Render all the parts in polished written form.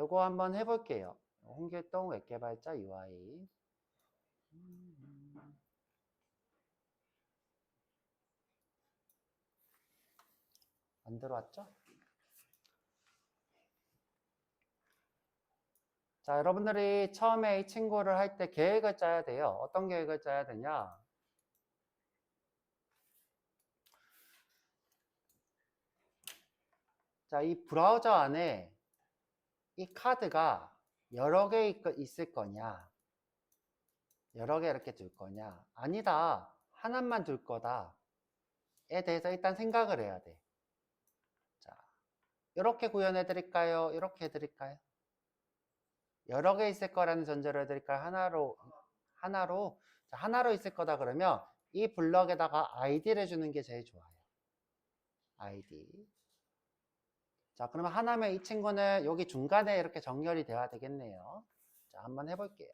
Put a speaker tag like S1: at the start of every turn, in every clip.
S1: 요거 한번 해볼게요. 홍길동 웹개발자 UI. 안 들어왔죠? 자, 여러분들이 처음에 이 친구를 할 때 계획을 짜야 돼요. 어떤 계획을 짜야 되냐? 자, 이 브라우저 안에 이 카드가 여러 개 있을 거냐? 여러 개 이렇게 둘 거냐? 아니다. 하나만 둘 거다. 에 대해서 일단 생각을 해야 돼. 자, 이렇게 구현해 드릴까요? 이렇게 해 드릴까요? 여러 개 있을 거라는 전제로 해 드릴까요? 하나로. 자, 하나로 있을 거다 그러면 이 블럭에다가 아이디를 주는 게 제일 좋아요. 아이디. 자, 그러면 하나면 이 친구는 여기 중간에 이렇게 정렬이 돼야 되겠네요. 자, 한번 해볼게요.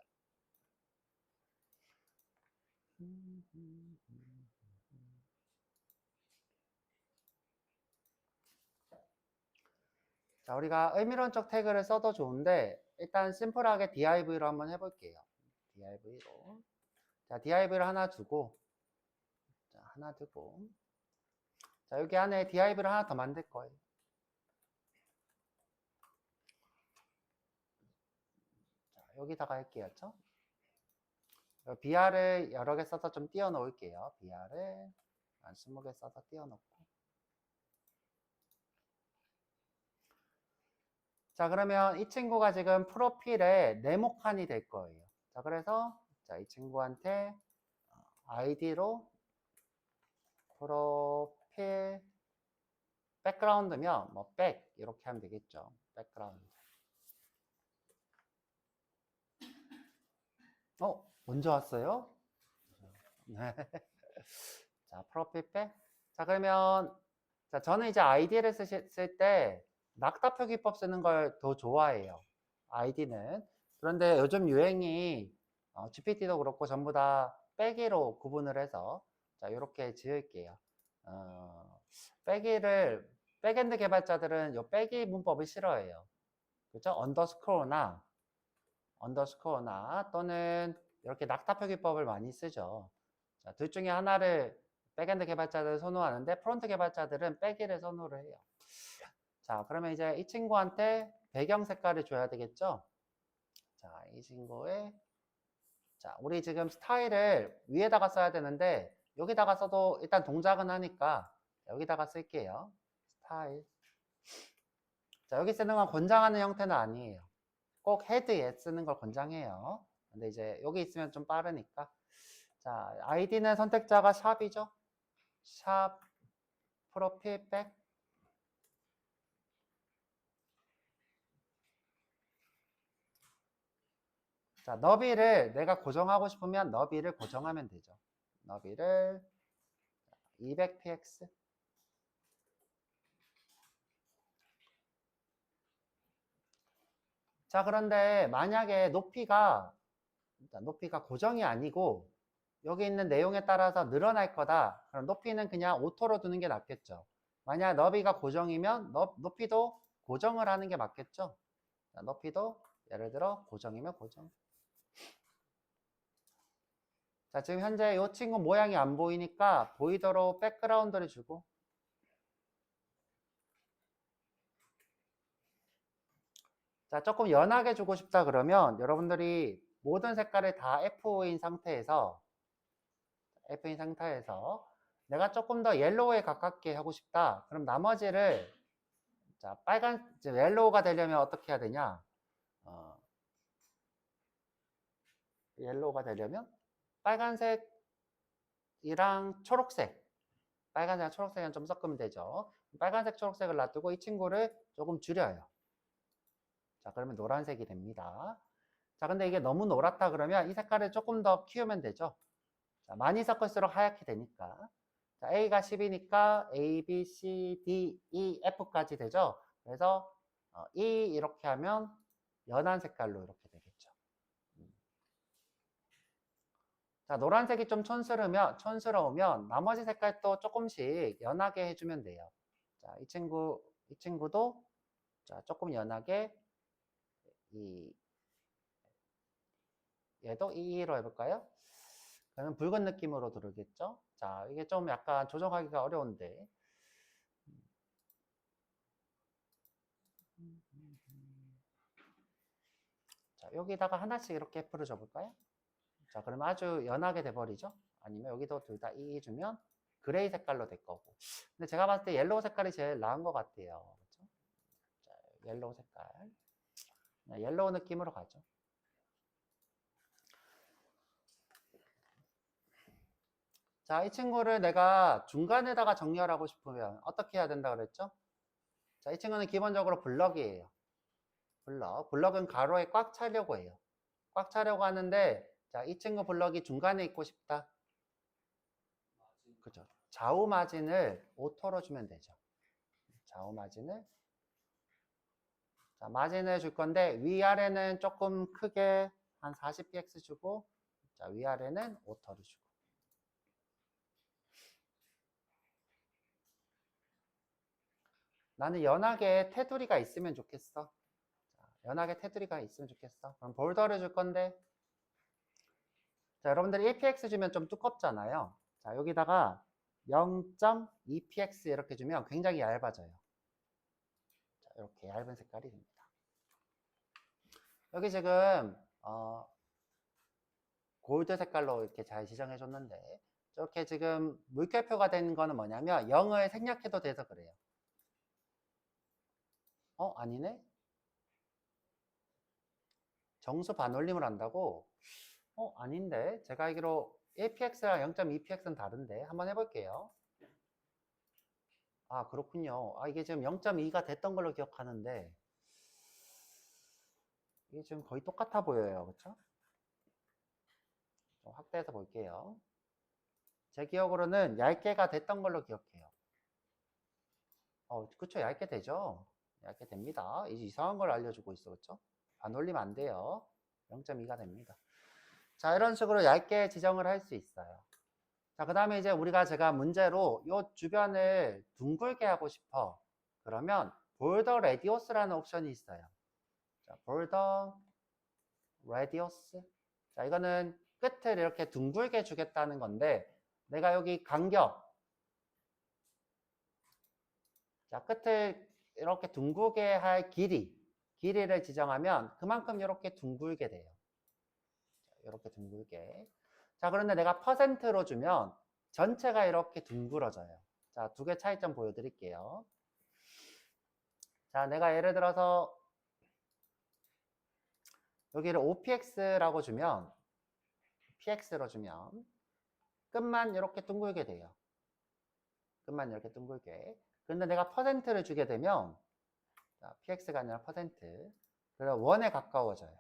S1: 자, 우리가 의미론적 태그를 써도 좋은데 일단 심플하게 div로 한번 해볼게요. div로. 자, div를 하나 두고, 자, 하나 두고. 자, 여기 안에 div를 하나 더 만들 거예요. 자, 여기다가 할게요. br을 여러 개 써서 좀 띄워 놓을게요. br을 한 20개 써서 띄워 놓고. 자, 그러면 이 친구가 지금 프로필에 네모칸이 될 거예요. 자, 그래서 자, 이 친구한테 아이디로 프로필 백그라운드면 뭐 백 이렇게 하면 되겠죠. 백그라운드. 먼저 왔어요? 네. 자, 프로필 백. 자, 그러면 자, 저는 이제 아이디를 쓸 때 낙타 표기법 쓰는 걸 더 좋아해요. 아이디는. 그런데 요즘 유행이 GPT도 그렇고 전부 다 빼기로 구분을 해서 자, 이렇게 지을게요. 빼기를 백엔드 개발자들은 요 빼기 문법을 싫어해요. 그렇죠? 언더스코어나 또는 이렇게 낙타 표기법을 많이 쓰죠. 자, 둘 중에 하나를 백엔드 개발자들은 선호하는데 프론트 개발자들은 빼기를 선호를 해요. 자, 그러면 이제 이 친구한테 배경 색깔을 줘야 되겠죠? 자, 이 친구의 자, 우리 지금 스타일을 위에다가 써야 되는데 여기다가 써도 일단 동작은 하니까 여기다가 쓸게요. 스타일. 자, 여기 쓰는 건 권장하는 형태는 아니에요. 꼭 헤드에 쓰는 걸 권장해요. 근데 이제 여기 있으면 좀 빠르니까. 자, 아이디는 선택자가 샵이죠. 샵 프로필 백. 자, 너비를 내가 고정하고 싶으면 너비를 고정하면 되죠. 너비를 200px. 자, 그런데 만약에 높이가 고정이 아니고 여기 있는 내용에 따라서 늘어날 거다. 그럼 높이는 그냥 오토로 두는 게 낫겠죠. 만약 너비가 고정이면 높이도 고정을 하는 게 맞겠죠. 자, 높이도 예를 들어 고정이면 고정. 자, 지금 현재 이 친구 모양이 안 보이니까 보이도록 백그라운드를 주고 자, 조금 연하게 주고 싶다 그러면 여러분들이 모든 색깔을 다 F인 상태에서 내가 조금 더 옐로우에 가깝게 하고 싶다. 그럼 나머지를 자, 옐로우가 되려면 어떻게 해야 되냐? 옐로우가 되려면 빨간색이랑 초록색 빨간색이랑 초록색은 좀 섞으면 되죠. 빨간색, 초록색을 놔두고 이 친구를 조금 줄여요. 자, 그러면 노란색이 됩니다. 자, 근데 이게 너무 노랗다 그러면 이 색깔을 조금 더 키우면 되죠. 자, 많이 섞을수록 하얗게 되니까. 자, A가 10이니까 A, B, C, D, E, F까지 되죠. 그래서 E 이렇게 하면 연한 색깔로 이렇게 되겠죠. 자, 노란색이 좀 촌스러우면 나머지 색깔도 조금씩 연하게 해주면 돼요. 자, 이 친구도 자, 조금 연하게 얘도 2로 해볼까요? 그러면 붉은 느낌으로 들어오겠죠? 자, 이게 좀 약간 조정하기가 어려운데. 자, 여기다가 하나씩 이렇게 F를 줘볼까요? 자, 그러면 아주 연하게 돼버리죠? 아니면 여기도 둘 다 2 주면 그레이 색깔로 될 거고. 근데 제가 봤을 때 옐로우 색깔이 제일 나은 것 같아요. 그렇죠? 자, 옐로우 색깔. 네, 옐로우 느낌으로 가죠. 자, 이 친구를 내가 중간에다가 정렬하고 싶으면 어떻게 해야 된다 그랬죠? 자, 이 친구는 기본적으로 블럭이에요. 블럭. 블럭은 가로에 꽉 차려고 해요. 꽉 차려고 하는데, 자, 이 친구 블럭이 중간에 있고 싶다. 그죠? 좌우 마진을 오토로 주면 되죠. 좌우 마진을. 자, 마진을 줄 건데, 위아래는 조금 크게 한 40px 주고, 자, 위아래는 오토를 주고. 나는 연하게 테두리가 있으면 좋겠어. 자, 연하게 테두리가 있으면 좋겠어. 그럼 볼더를 줄 건데, 자, 여러분들이 1px 주면 좀 두껍잖아요. 자, 여기다가 0.2px 이렇게 주면 굉장히 얇아져요. 자, 이렇게 얇은 색깔이 됩니다. 여기 지금 골드 색깔로 이렇게 잘 지정해 줬는데, 저렇게 지금 물결표가 된 거는 뭐냐면 0을 생략해도 돼서 그래요. 아니네? 정수 반올림을 한다고? 아닌데? 제가 알기로 1px랑 0.2px는 다른데? 한번 해볼게요. 아, 그렇군요. 아, 이게 지금 0.2가 됐던 걸로 기억하는데, 이게 지금 거의 똑같아 보여요. 그쵸? 좀 확대해서 볼게요. 제 기억으로는 얇게가 됐던 걸로 기억해요. 그쵸. 얇게 되죠? 얇게 됩니다. 이제 이상한 걸 알려주고 있어. 그쵸? 반올리면 안 돼요. 0.2가 됩니다. 자, 이런 식으로 얇게 지정을 할 수 있어요. 자, 그 다음에 이제 제가 문제로 이 주변을 둥글게 하고 싶어. 그러면 border radius라는 옵션이 있어요. 자, border radius. 자, 이거는 끝을 이렇게 둥글게 주겠다는 건데, 내가 여기 간격. 자, 끝을 이렇게 둥글게 할 길이를 지정하면 그만큼 이렇게 둥글게 돼요. 자, 이렇게 둥글게. 자, 그런데 내가 퍼센트로 주면 전체가 이렇게 둥글어져요. 자, 두 개 차이점 보여드릴게요. 자, 내가 예를 들어서 여기를 OPX라고 주면, PX로 주면 끝만 이렇게 둥글게 돼요. 끝만 이렇게 둥글게. 그런데 내가 퍼센트를 주게 되면, 자, PX가 아니라 퍼센트. 그래서 1에 가까워져요.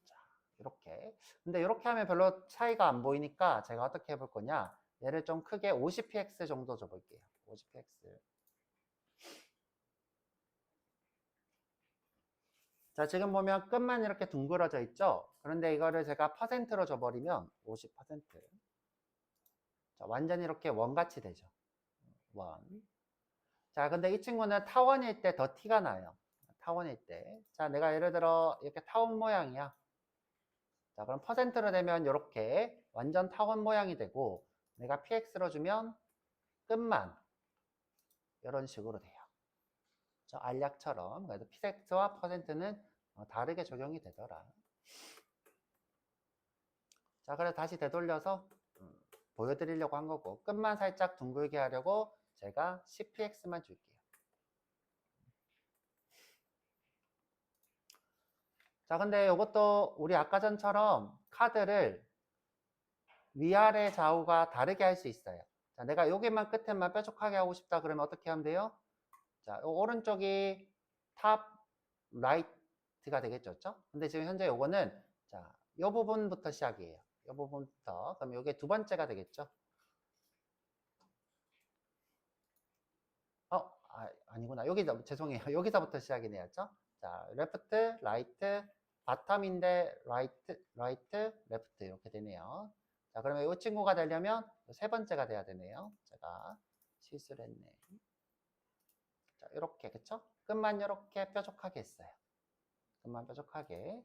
S1: 자, 이렇게. 근데 이렇게 하면 별로 차이가 안 보이니까 제가 어떻게 해볼 거냐. 얘를 좀 크게 50px 정도 줘볼게요. 50px. 자, 지금 보면 끝만 이렇게 둥그러져 있죠? 그런데 이거를 제가 퍼센트로 줘버리면 50%. 자, 완전히 이렇게 원같이 되죠. 원. 자, 근데 이 친구는 타원일 때 더 티가 나요. 타원일 때. 자, 내가 예를 들어 이렇게 타원 모양이야. 자, 그럼 퍼센트로 되면 이렇게 완전 타원 모양이 되고, 내가 px로 주면 끝만 이런 식으로 돼요. 저 알약처럼. 그래서 px와 퍼센트는 다르게 적용이 되더라. 자, 그래서 다시 되돌려서 보여드리려고 한 거고, 끝만 살짝 둥글게 하려고 제가 10px만 줄게요. 자, 근데 이것도 우리 아까 전처럼 카드를 위아래 좌우가 다르게 할 수 있어요. 자, 내가 여기만 끝에만 뾰족하게 하고 싶다 그러면 어떻게 하면 돼요? 자, 오른쪽이 탑 라이트가 되겠죠? 근데 지금 현재 요거는 자, 이 부분부터 시작이에요. 이 부분부터. 그럼 이게 두 번째가 되겠죠? 아니구나. 죄송해요. 여기서부터 시작이네요. 자, 레프트, 라이트, 바텀인데 라이트, 레프트 이렇게 되네요. 자, 그러면 이 친구가 되려면 세 번째가 돼야 되네요. 제가 실수를 했네. 자, 이렇게, 그쵸? 끝만 이렇게 뾰족하게 했어요. 끝만 뾰족하게.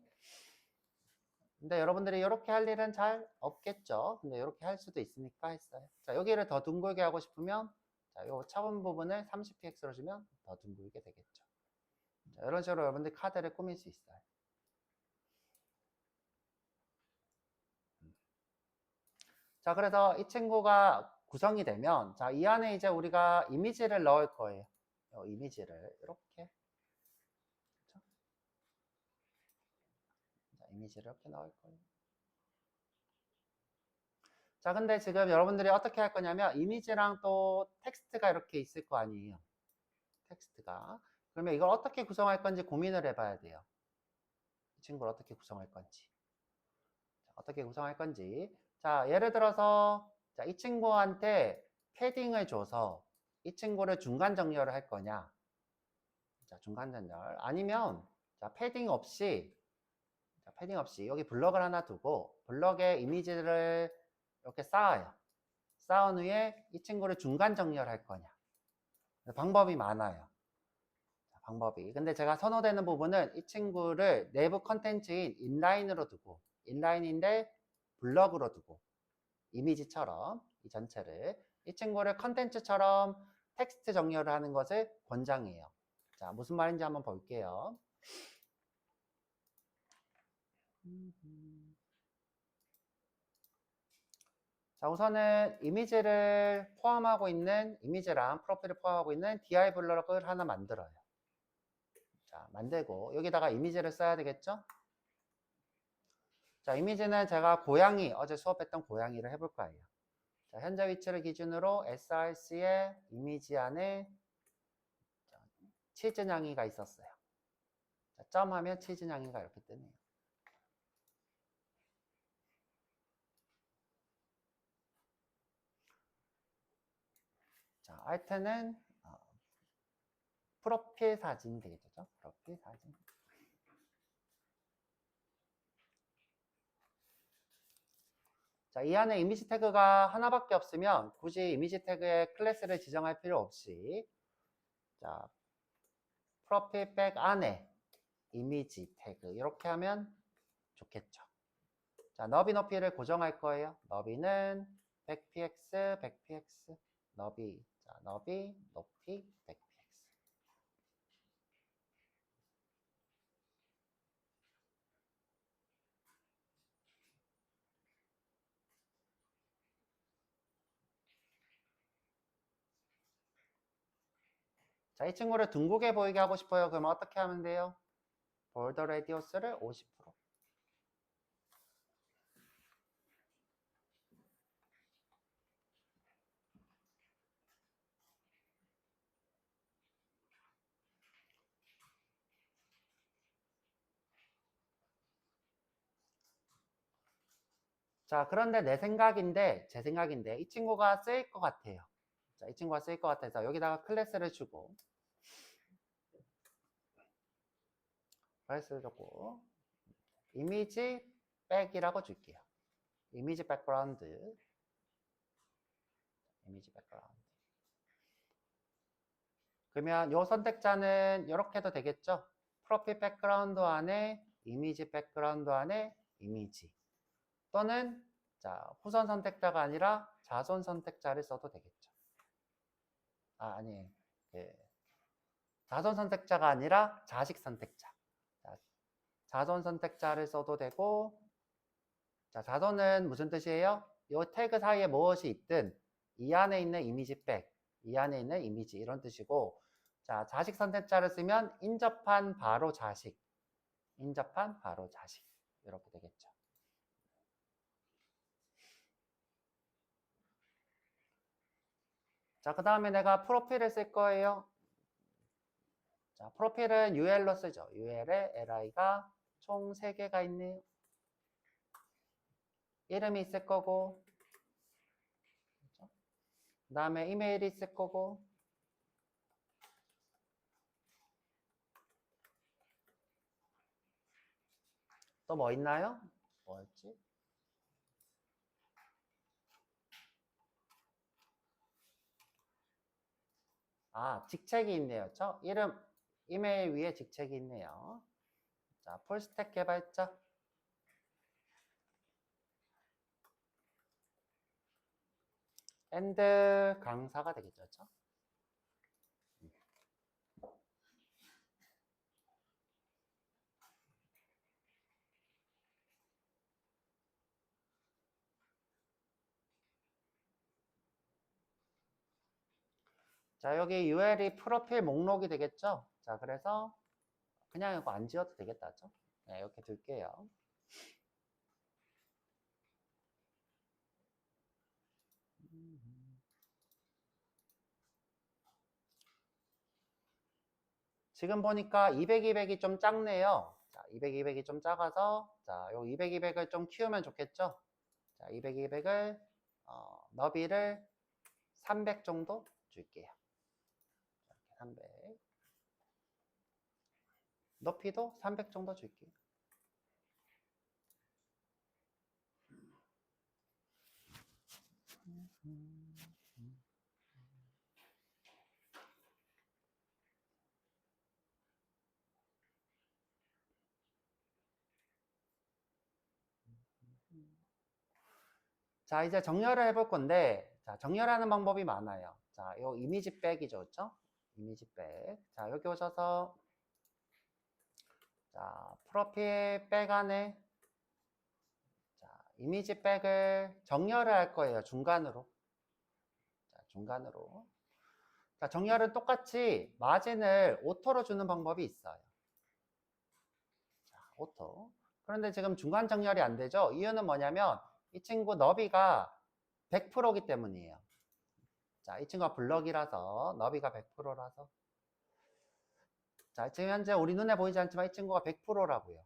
S1: 근데 여러분들이 이렇게 할 일은 잘 없겠죠? 근데 이렇게 할 수도 있으니까 했어요. 자, 여기를 더 둥글게 하고 싶으면, 자, 요 차분 부분을 30px로 주면 더 둥글게 되겠죠. 자, 이런 식으로 여러분들 카드를 꾸밀 수 있어요. 자, 그래서 이 친구가 구성이 되면, 자, 이 안에 이제 우리가 이미지를 넣을 거예요. 이미지를 이렇게. 그쵸? 자, 이미지를 이렇게 넣을 거예요. 자, 근데 지금 여러분들이 어떻게 할 거냐면, 이미지랑 또 텍스트가 이렇게 있을 거 아니에요. 텍스트가. 그러면 이걸 어떻게 구성할 건지 고민을 해봐야 돼요. 이 친구를 어떻게 구성할 건지. 자, 어떻게 구성할 건지. 자, 예를 들어서, 자, 이 친구한테 패딩을 줘서 이 친구를 중간 정렬을 할 거냐. 자, 중간 정렬. 아니면, 자, 패딩 없이, 자, 패딩 없이 여기 블럭을 하나 두고 블럭에 이미지를 이렇게 쌓아요. 쌓은 후에 이 친구를 중간 정렬할 거냐. 방법이 많아요. 방법이. 근데 제가 선호되는 부분은 이 친구를 내부 컨텐츠인 인라인으로 두고, 인라인인데 블럭으로 두고, 이미지처럼 이 전체를, 이 친구를 컨텐츠처럼 텍스트 정렬을 하는 것을 권장해요. 자, 무슨 말인지 한번 볼게요. 자, 우선은 이미지를 포함하고 있는, 이미지랑 프로필을 포함하고 있는 DI 블럭을 하나 만들어요. 자, 만들고 여기다가 이미지를 써야 되겠죠? 자, 이미지는 제가 고양이, 어제 수업했던 고양이를 해볼 거예요. 자, 현재 위치를 기준으로 src의 이미지 안에 치즈냥이가 있었어요. 자, 점하면 치즈냥이가 이렇게 뜨네요. 자, 알트는 프로필 사진 되겠죠? 프로필 사진. 자, 이 안에 이미지 태그가 하나밖에 없으면 굳이 이미지 태그에 클래스를 지정할 필요 없이, 자, 프로필 백 안에 이미지 태그 이렇게 하면 좋겠죠. 자, 너비 높이를 고정할 거예요. 너비는 100px, 100px, 너비, 자, 너비, 높이 100px. 자, 이 친구를 둥글게 보이게 하고 싶어요. 그럼 어떻게 하면 돼요? 볼더 레디어스를 50%. 자, 그런데 제 생각인데 이 친구가 쓰일 것 같아요. 자, 이 친구가 쓰일 것 같아서 여기다가 클래스를 주고 클래스를 주고 이미지 백이라고 줄게요. 이미지 백그라운드. 이미지 백그라운드. 그러면 이 선택자는 이렇게 해도 되겠죠? 프로필 백그라운드 안에 이미지 백그라운드 안에 이미지 또는 자, 후선 선택자가 아니라 자손 선택자를 써도 되겠죠. 아니, 자손 선택자가 아니라 자식 선택자. 자, 자손 선택자를 써도 되고, 자, 자손은 무슨 뜻이에요? 이 태그 사이에 무엇이 있든 이 안에 있는 이미지 백, 이 안에 있는 이미지 이런 뜻이고, 자, 자식 선택자를 쓰면 인접한 바로 자식, 인접한 바로 자식 이렇게 되겠죠. 자, 그 다음에 내가 프로필을 쓸 거예요. 자, 프로필은 UL로 쓰죠. UL에 li가 총 3개가 있네요. 이름이 있을 거고, 그 다음에 이메일이 있을 거고, 또 뭐 있나요? 뭐였지? 직책이 있네요. 이름, 이메일 위에 직책이 있네요. 자, 풀스택 개발자. 앤드 강사가 되겠죠. 그쵸? 자, 여기 UL이 프로필 목록이 되겠죠? 자, 그래서 그냥 이거 안 지워도 되겠다. 죠? 네, 이렇게 둘게요. 지금 보니까 200, 200이 좀 작네요. 자, 200, 200이 좀 작아서, 자, 요 200, 200을 좀 키우면 좋겠죠? 자, 200, 200을, 너비를 300 정도 줄게요. 이렇게 300. 높이도 300 정도 줄게요. 자, 이제 정렬을 해볼 건데, 자, 정렬하는 방법이 많아요. 자, 요 이미지 백이죠, 그쵸? 이미지 백. 자, 여기 오셔서, 자, 프로필 백 안에, 자, 이미지 백을 정렬을 할 거예요, 중간으로. 자, 중간으로. 자, 정렬은 똑같이 마진을 오토로 주는 방법이 있어요. 자, 오토. 그런데 지금 중간 정렬이 안 되죠? 이유는 뭐냐면, 이 친구 너비가 100%이기 때문이에요. 자, 이 친구가 블럭이라서 너비가 100%라서. 자, 지금 현재 우리 눈에 보이지 않지만 이 친구가 100%라고요.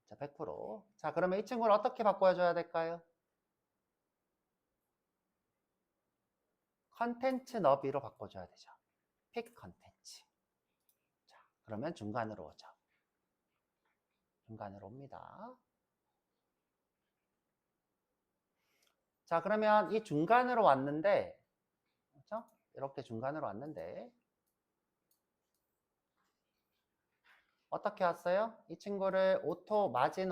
S1: 자, 100%. 자, 그러면 이 친구를 어떻게 바꿔줘야 될까요? 컨텐츠 너비로 바꿔줘야 되죠. 픽 컨텐츠. 자, 그러면 중간으로 오죠. 중간으로 옵니다. 자, 그러면 이 중간으로 왔는데, 그렇죠? 이렇게 중간으로 왔는데, 어떻게 왔어요? 이 친구를 오토, 마진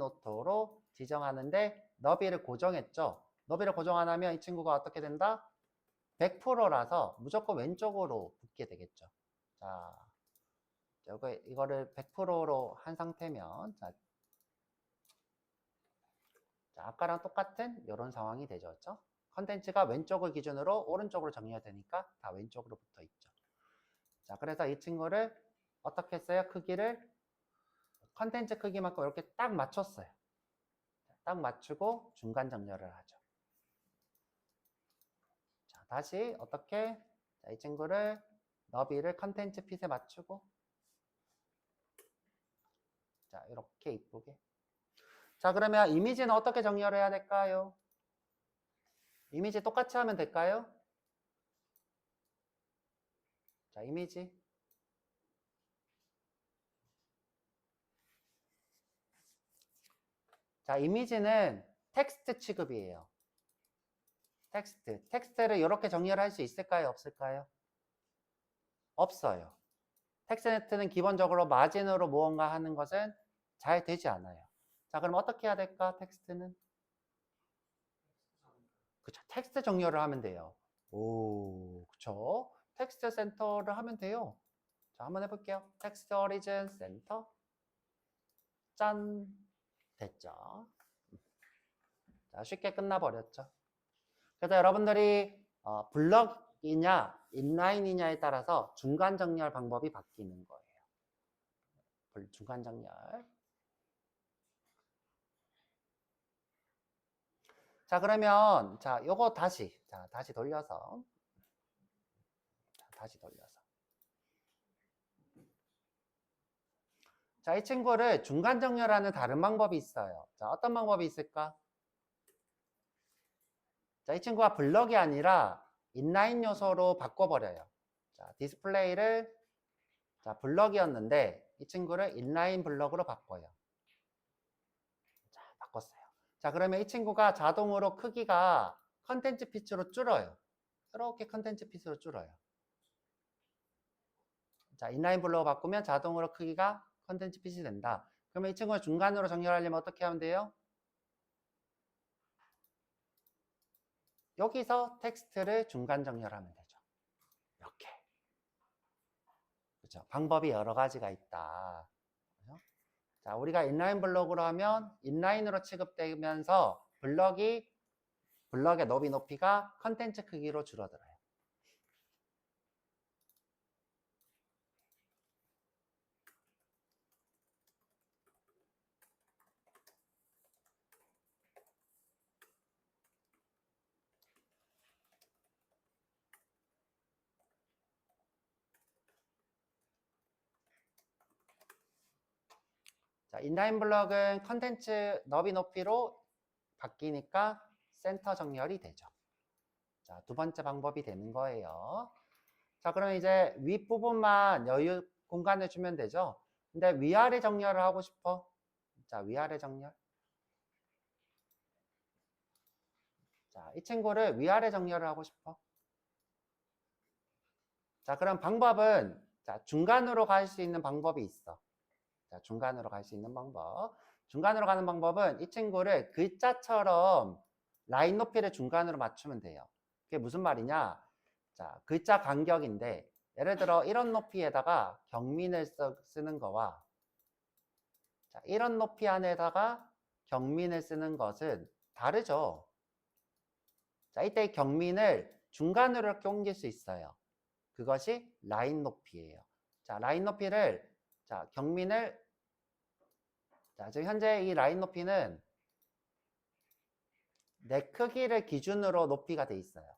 S1: 오토로 지정하는데 너비를 고정했죠. 너비를 고정 안 하면 이 친구가 어떻게 된다? 100%라서 무조건 왼쪽으로 붙게 되겠죠. 자, 이거를 100%로 한 상태면, 자, 아까랑 똑같은 이런 상황이 되죠. 그렇죠? 컨텐츠가 왼쪽을 기준으로 오른쪽으로 정리되니까 다 왼쪽으로 붙어 있죠. 자, 그래서 이 친구를 어떻게 했어요? 크기를 컨텐츠 크기만큼 이렇게 딱 맞췄어요. 딱 맞추고 중간 정렬을 하죠. 자, 다시 어떻게? 자, 이 친구를 너비를 컨텐츠 핏에 맞추고, 자, 이렇게 이쁘게. 자, 그러면 이미지는 어떻게 정렬해야 될까요? 이미지 똑같이 하면 될까요? 자, 이미지. 자, 이미지는 텍스트 취급이에요. 텍스트를 이렇게 정렬할 수 있을까요? 없을까요? 없어요. 텍스트는 기본적으로 마진으로 무언가 하는 것은 잘 되지 않아요. 자, 그럼 어떻게 해야 될까? 텍스트는? 그쵸. 텍스트 정렬을 하면 돼요. 오, 그쵸. 텍스트 센터를 하면 돼요. 자, 한번 해볼게요. 텍스트 오리진 센터. 짠. 됐죠. 자, 쉽게 끝나버렸죠. 그래서 여러분들이 블럭이냐 인라인이냐에 따라서 중간 정렬 방법이 바뀌는 거예요. 중간 정렬. 자, 그러면 요거 다시 돌려서 다시 돌려서 자, 이 친구를 중간 정렬하는 다른 방법이 있어요. 자, 어떤 방법이 있을까? 자, 이 친구가 블럭이 아니라 인라인 요소로 바꿔버려요. 자, 디스플레이를 자, 블럭이었는데 이 친구를 인라인 블럭으로 바꿔요. 자, 바꿨어요. 자, 그러면 이 친구가 자동으로 크기가 컨텐츠 피치로 줄어요. 이렇게 컨텐츠 핏으로 줄어요. 자, 인라인 블록을 바꾸면 자동으로 크기가 컨텐츠 핏이 된다. 그러면 이 친구를 중간으로 정렬하려면 어떻게 하면 돼요? 여기서 텍스트를 중간 정렬하면 되죠. 이렇게. 그렇죠. 방법이 여러 가지가 있다. 그렇죠? 자, 우리가 인라인 블록으로 하면 인라인으로 취급되면서 블럭의 너비 높이가 컨텐츠 크기로 줄어들어요. 자, 인라인 블럭은 컨텐츠 너비 높이로 바뀌니까 센터 정렬이 되죠. 자, 두 번째 방법이 되는 거예요. 자, 그럼 이제 윗부분만 여유 공간을 주면 되죠. 근데 위아래 정렬을 하고 싶어. 자, 위아래 정렬. 자, 이 친구를 위아래 정렬을 하고 싶어. 자, 그럼 방법은 자, 중간으로 갈 수 있는 방법이 있어. 자, 중간으로 갈 수 있는 방법. 중간으로 가는 방법은 이 친구를 글자처럼 라인 높이를 중간으로 맞추면 돼요. 그게 무슨 말이냐? 자, 글자 간격인데 예를 들어 이런 높이에다가 경민을 쓰는 거와 자, 이런 높이 안에다가 경민을 쓰는 것은 다르죠. 자, 이때 경민을 중간으로 이렇게 옮길 수 있어요. 그것이 라인 높이예요. 자, 라인 높이를 자, 경민을 자, 지금 현재 이 라인 높이는 내 크기를 기준으로 높이가 돼 있어요.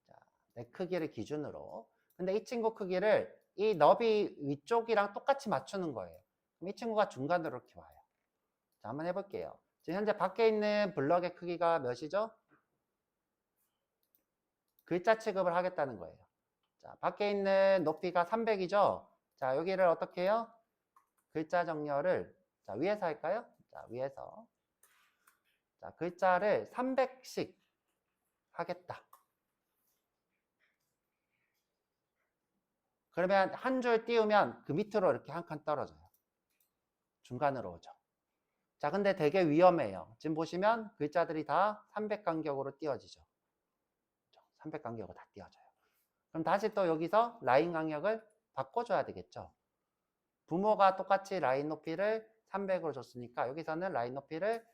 S1: 자, 내 크기를 기준으로. 근데 이 친구 크기를 이 너비 위쪽이랑 똑같이 맞추는 거예요. 그럼 이 친구가 중간으로 이렇게 와요. 자, 한번 해볼게요. 지금 현재 밖에 있는 블럭의 크기가 몇이죠? 글자 취급을 하겠다는 거예요. 자, 밖에 있는 높이가 300이죠? 자, 여기를 어떻게 해요? 글자 정렬을 자, 위에서 할까요? 자, 위에서 자, 글자를 300씩 하겠다. 그러면 한 줄 띄우면 그 밑으로 이렇게 한 칸 떨어져요. 중간으로 오죠. 자, 근데 되게 위험해요. 지금 보시면 글자들이 다 300 간격으로 띄워지죠. 300 간격으로 다 띄워져요. 그럼 다시 또 여기서 라인 간격을 바꿔줘야 되겠죠. 부모가 똑같이 라인 높이를 300으로 줬으니까 여기서는 라인 높이를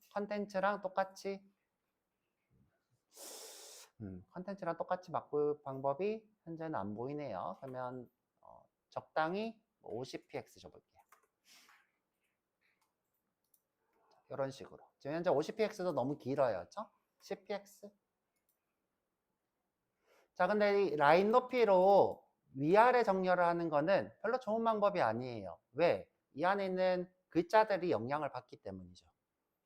S1: 컨텐츠랑 똑같이 컨텐츠랑 똑같이 바꿀 방법이 현재는 안 보이네요. 그러면 적당히 50px 줘볼게요. 이런 식으로. 지금 현재 50px도 너무 길어요. 그렇죠? 10px. 자, 근데 이 라인 높이로 위아래 정렬을 하는 거는 별로 좋은 방법이 아니에요. 왜? 이 안에 있는 글자들이 영향을 받기 때문이죠.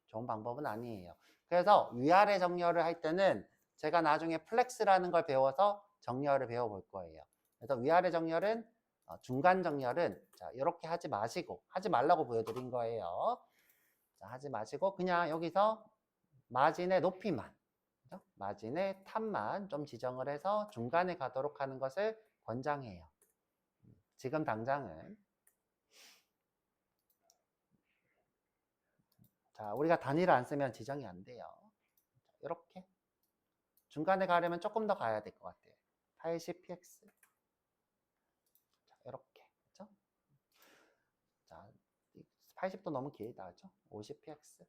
S1: 좋은 방법은 아니에요. 그래서 위아래 정렬을 할 때는 제가 나중에 플렉스라는 걸 배워서 정렬을 배워볼 거예요. 그래서 위아래 정렬은 중간 정렬은 자, 이렇게 하지 마시고 하지 말라고 보여드린 거예요. 자, 하지 마시고 그냥 여기서 마진의 높이만 그죠? 마진의 탑만 좀 지정을 해서 중간에 가도록 하는 것을 권장해요. 지금 당장은 자, 우리가 단위를 안 쓰면 지정이 안 돼요. 이렇게 중간에 가려면 조금 더 가야 될 것 같아요. 80px 자, 이렇게 그렇죠? 자, 80도 너무 길다 그렇죠? 50px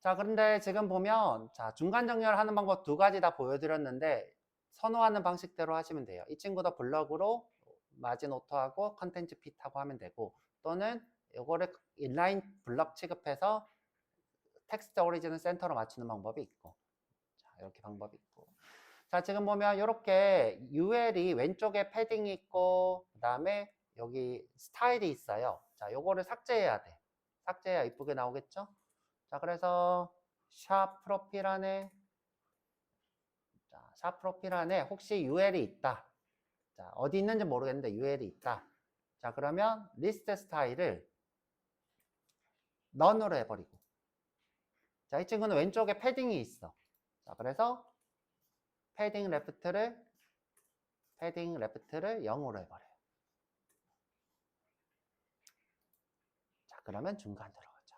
S1: 자, 그런데 지금 보면 자, 중간 정렬하는 방법 두 가지 다 보여드렸는데 선호하는 방식대로 하시면 돼요. 이 친구도 블럭으로 마진 오토하고 컨텐츠 핏하고 하면 되고 또는 이거를 인라인 블럭 취급해서 텍스트 오리진은 센터로 맞추는 방법이 있고 자, 이렇게 방법이 있고 자, 지금 보면 이렇게 UL이 왼쪽에 패딩이 있고 그 다음에 여기 스타일이 있어요. 자, 요거를 삭제해야 돼. 삭제해야 이쁘게 나오겠죠? 자, 그래서 샵 프로필 안에 자, 샵 프로필 안에 혹시 UL이 있다. 자, 어디 있는지 모르겠는데 UL이 있다. 자, 그러면 리스트 스타일을 none으로 해버리고 자, 이 친구는 왼쪽에 패딩이 있어. 자, 그래서 패딩 레프트를 0으로 해버려요. 자, 그러면 중간 들어가죠.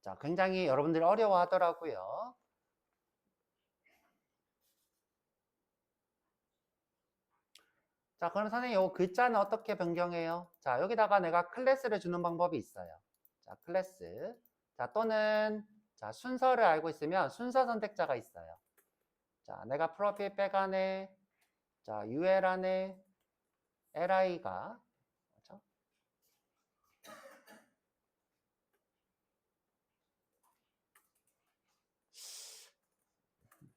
S1: 자, 굉장히 여러분들이 어려워하더라고요. 자, 그럼 선생님, 이 글자는 어떻게 변경해요? 자, 여기다가 내가 클래스를 주는 방법이 있어요. 자, 클래스. 자, 또는, 자, 순서를 알고 있으면 순서 선택자가 있어요. 자, 내가 프로필 백 안에, 자, UL 안에 LI가, 그렇죠?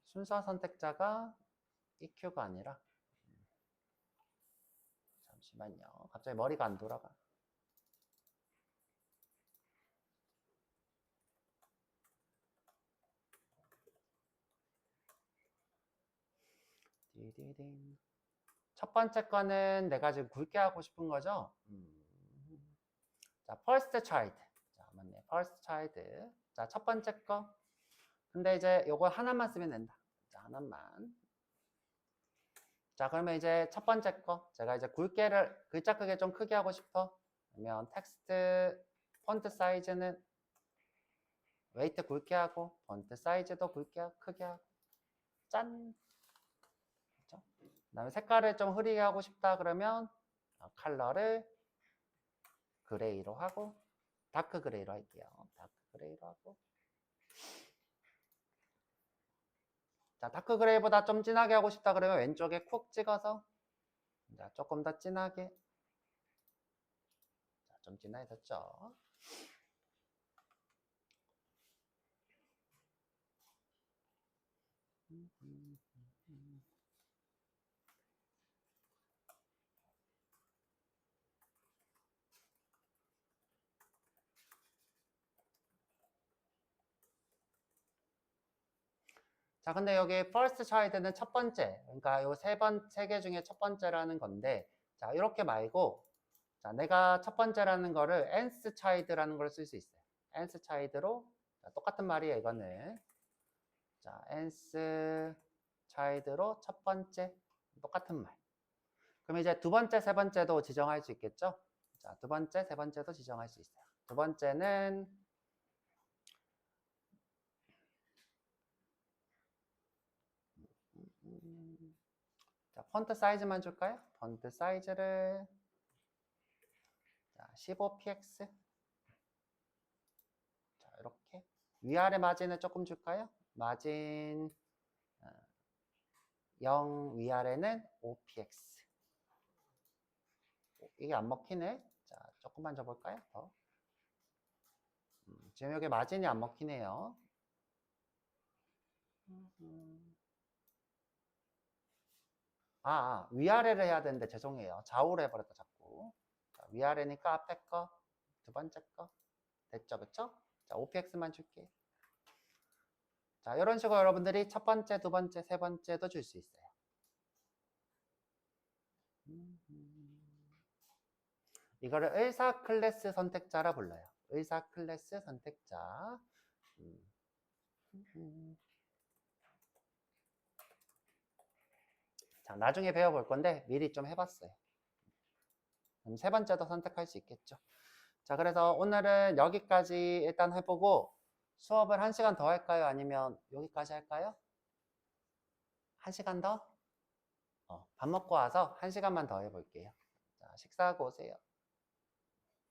S1: 순서 선택자가 EQ가 아니라, 잠시만요. 갑자기 머리가 안 돌아가. 디디딩. 첫 번째 거는 내가 지금 굵게 하고 싶은 거죠. 자, first child. 자, 맞네. first child. 자, 첫 번째 거. 근데 이제 요거 하나만 쓰면 된다. 자, 하나만. 자, 그러면 이제 첫 번째 거. 제가 이제 굵게를, 글자 크게 좀 크게 하고 싶어. 그러면 텍스트 폰트 사이즈는 웨이트 굵게 하고, 폰트 사이즈도 크게 하고. 짠. 그렇죠? 그다음에 색깔을 좀 흐리게 하고 싶다 그러면 컬러를 그레이로 하고 다크 그레이로 할게요. 다크 그레이로 하고. 자, 다크 그레이보다 좀 진하게 하고 싶다 그러면 왼쪽에 쿡 찍어서 자, 조금 더 진하게. 자, 좀 진해졌죠? 자, 근데 여기 first child는 첫 번째, 그러니까 요 세 개 중에 첫 번째라는 건데, 자, 이렇게 말고, 자, 내가 첫 번째라는 거를 nth child라는 걸 쓸 수 있어요. nth child로, 자, 똑같은 말이에요, 이거는. 자, nth child로 첫 번째, 똑같은 말. 그럼 이제 두 번째, 세 번째도 지정할 수 있겠죠? 자, 두 번째, 세 번째도 지정할 수 있어요. 두 번째는 자, 폰트 사이즈만 줄까요? 폰트 사이즈를 자, 15px. 자, 이렇게 위아래 마진을 조금 줄까요? 마진 0 위아래는 5px. 이게 안 먹히네. 자, 조금만 줘볼까요? 더. 지금 여기 마진이 안 먹히네요. 위아래를 해야 되는데 죄송해요. 좌우로 해버렸다 자꾸. 자, 위아래니까 앞에 거, 두 번째 거 됐죠, 그쵸? 자, OPX만 줄게. 자, 이런 식으로 여러분들이 첫 번째, 두 번째, 세 번째도 줄 수 있어요. 이거를 의사 클래스 선택자라 불러요. 의사 클래스 선택자. 자, 나중에 배워볼 건데 미리 좀 해봤어요. 그럼 세 번째도 선택할 수 있겠죠. 자, 그래서 오늘은 여기까지 일단 해보고 수업을 1시간 더 할까요? 아니면 여기까지 할까요? 1시간 더? 밥 먹고 와서 1시간만 더 해볼게요. 자, 식사하고 오세요.